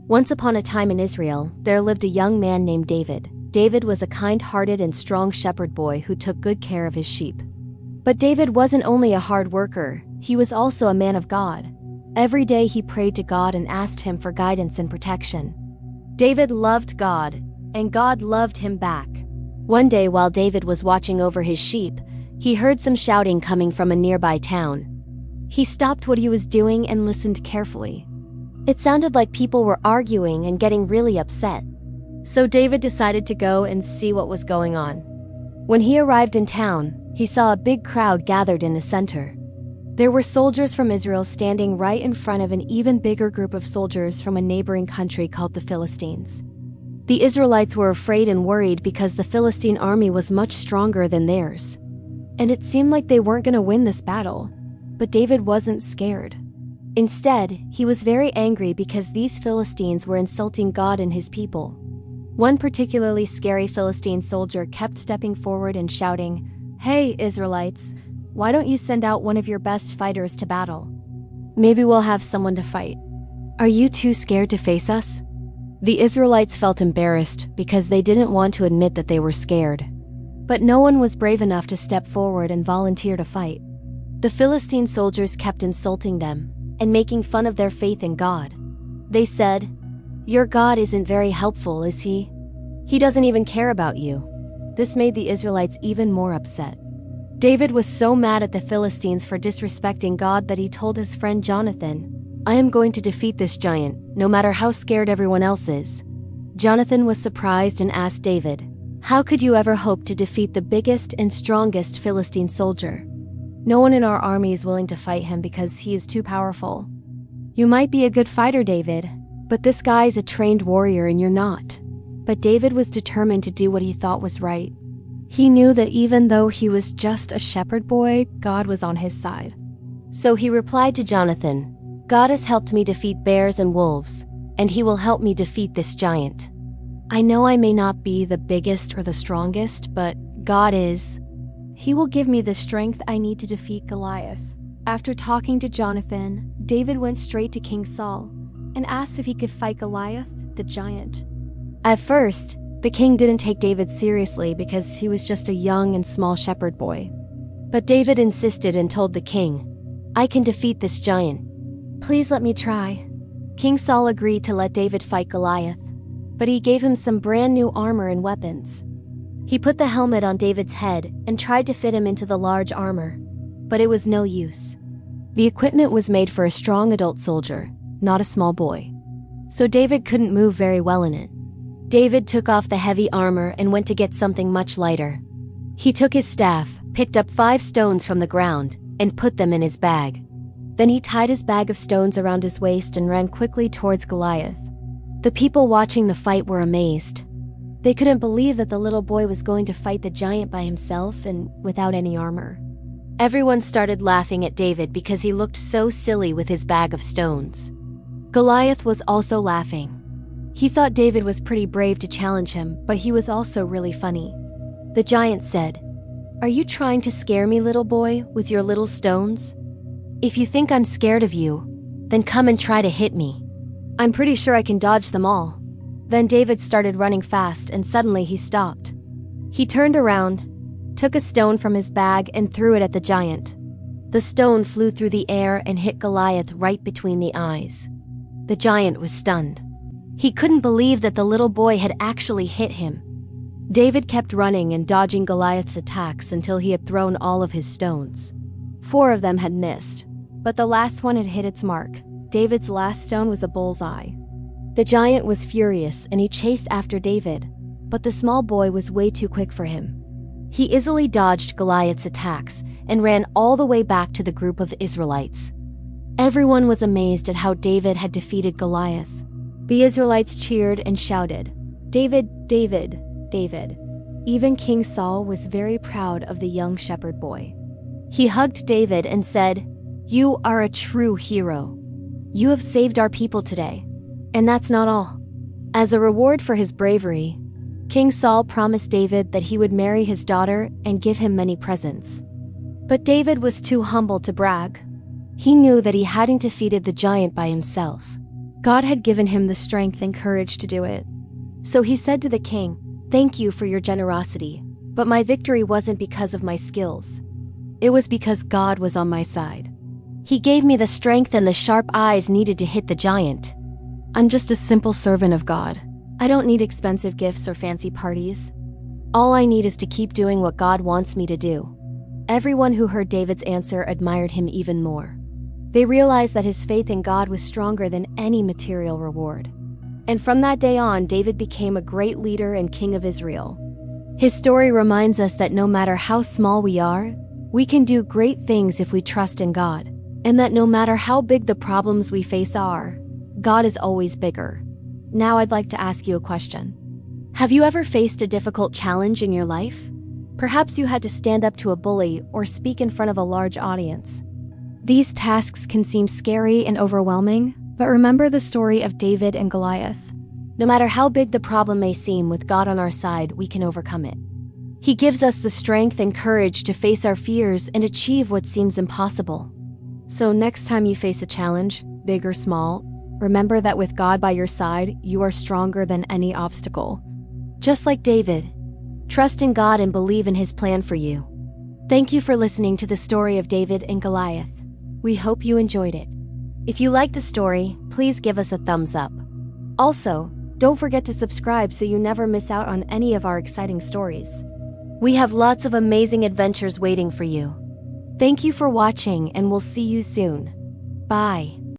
Once upon a time in Israel, there lived a young man named David. David was a kind-hearted and strong shepherd boy who took good care of his sheep. But David wasn't only a hard worker, he was also a man of God. Every day he prayed to God and asked him for guidance and protection. David loved God, and God loved him back. One day while David was watching over his sheep, he heard some shouting coming from a nearby town. He stopped what he was doing and listened carefully. It sounded like people were arguing and getting really upset. So David decided to go and see what was going on. When he arrived in town, he saw a big crowd gathered in the center. There were soldiers from Israel standing right in front of an even bigger group of soldiers from a neighboring country called the Philistines. The Israelites were afraid and worried because the Philistine army was much stronger than theirs. And it seemed like they weren't going to win this battle. But David wasn't scared. Instead, he was very angry because these Philistines were insulting God and his people. One particularly scary Philistine soldier kept stepping forward and shouting, "Hey, Israelites, why don't you send out one of your best fighters to battle? Maybe we'll have someone to fight. Are you too scared to face us?" The Israelites felt embarrassed because they didn't want to admit that they were scared. But no one was brave enough to step forward and volunteer to fight. The Philistine soldiers kept insulting them and making fun of their faith in God. They said, "Your God isn't very helpful, is he? He doesn't even care about you." This made the Israelites even more upset. David was so mad at the Philistines for disrespecting God that he told his friend Jonathan, "I am going to defeat this giant, no matter how scared everyone else is." Jonathan was surprised and asked David, "How could you ever hope to defeat the biggest and strongest Philistine soldier? No one in our army is willing to fight him because he is too powerful." "You might be a good fighter, David, but this guy is a trained warrior and you're not." But David was determined to do what he thought was right. He knew that even though he was just a shepherd boy, God was on his side. So he replied to Jonathan, "God has helped me defeat bears and wolves, and he will help me defeat this giant. I know I may not be the biggest or the strongest, but God is. He will give me the strength I need to defeat Goliath." After talking to Jonathan, David went straight to King Saul and asked if he could fight Goliath, the giant. At first, the king didn't take David seriously because he was just a young and small shepherd boy. But David insisted and told the king, "I can defeat this giant. Please let me try." King Saul agreed to let David fight Goliath, but he gave him some brand new armor and weapons. He put the helmet on David's head and tried to fit him into the large armor, but it was no use. The equipment was made for a strong adult soldier, not a small boy. So David couldn't move very well in it. David took off the heavy armor and went to get something much lighter. He took his staff, picked up 5 stones from the ground, and put them in his bag. Then he tied his bag of stones around his waist and ran quickly towards Goliath. The people watching the fight were amazed. They couldn't believe that the little boy was going to fight the giant by himself and without any armor. Everyone started laughing at David because he looked so silly with his bag of stones. Goliath was also laughing. He thought David was pretty brave to challenge him, but he was also really funny. The giant said, "Are you trying to scare me, little boy, with your little stones? If you think I'm scared of you, then come and try to hit me. I'm pretty sure I can dodge them all." Then David started running fast and suddenly he stopped. He turned around, took a stone from his bag and threw it at the giant. The stone flew through the air and hit Goliath right between the eyes. The giant was stunned. He couldn't believe that the little boy had actually hit him. David kept running and dodging Goliath's attacks until he had thrown all of his stones. 4 of them had missed, but the last one had hit its mark. David's last stone was a bullseye. The giant was furious and he chased after David, but the small boy was way too quick for him. He easily dodged Goliath's attacks and ran all the way back to the group of Israelites. Everyone was amazed at how David had defeated Goliath. The Israelites cheered and shouted, "David, David, David." Even King Saul was very proud of the young shepherd boy. He hugged David and said, "You are a true hero. You have saved our people today." And that's not all. As a reward for his bravery, King Saul promised David that he would marry his daughter and give him many presents. But David was too humble to brag. He knew that he hadn't defeated the giant by himself. God had given him the strength and courage to do it. So he said to the king, "Thank you for your generosity, but my victory wasn't because of my skills. It was because God was on my side. He gave me the strength and the sharp eyes needed to hit the giant. I'm just a simple servant of God. I don't need expensive gifts or fancy parties. All I need is to keep doing what God wants me to do." Everyone who heard David's answer admired him even more. They realized that his faith in God was stronger than any material reward. And from that day on, David became a great leader and king of Israel. His story reminds us that no matter how small we are, we can do great things if we trust in God. And that no matter how big the problems we face are, God is always bigger. Now I'd like to ask you a question. Have you ever faced a difficult challenge in your life? Perhaps you had to stand up to a bully or speak in front of a large audience. These tasks can seem scary and overwhelming, but remember the story of David and Goliath. No matter how big the problem may seem, with God on our side, we can overcome it. He gives us the strength and courage to face our fears and achieve what seems impossible. So next time you face a challenge, big or small, remember that with God by your side, you are stronger than any obstacle. Just like David, trust in God and believe in His plan for you. Thank you for listening to the story of David and Goliath. We hope you enjoyed it. If you liked the story, please give us a thumbs up. Also, don't forget to subscribe so you never miss out on any of our exciting stories. We have lots of amazing adventures waiting for you. Thank you for watching, and we'll see you soon. Bye.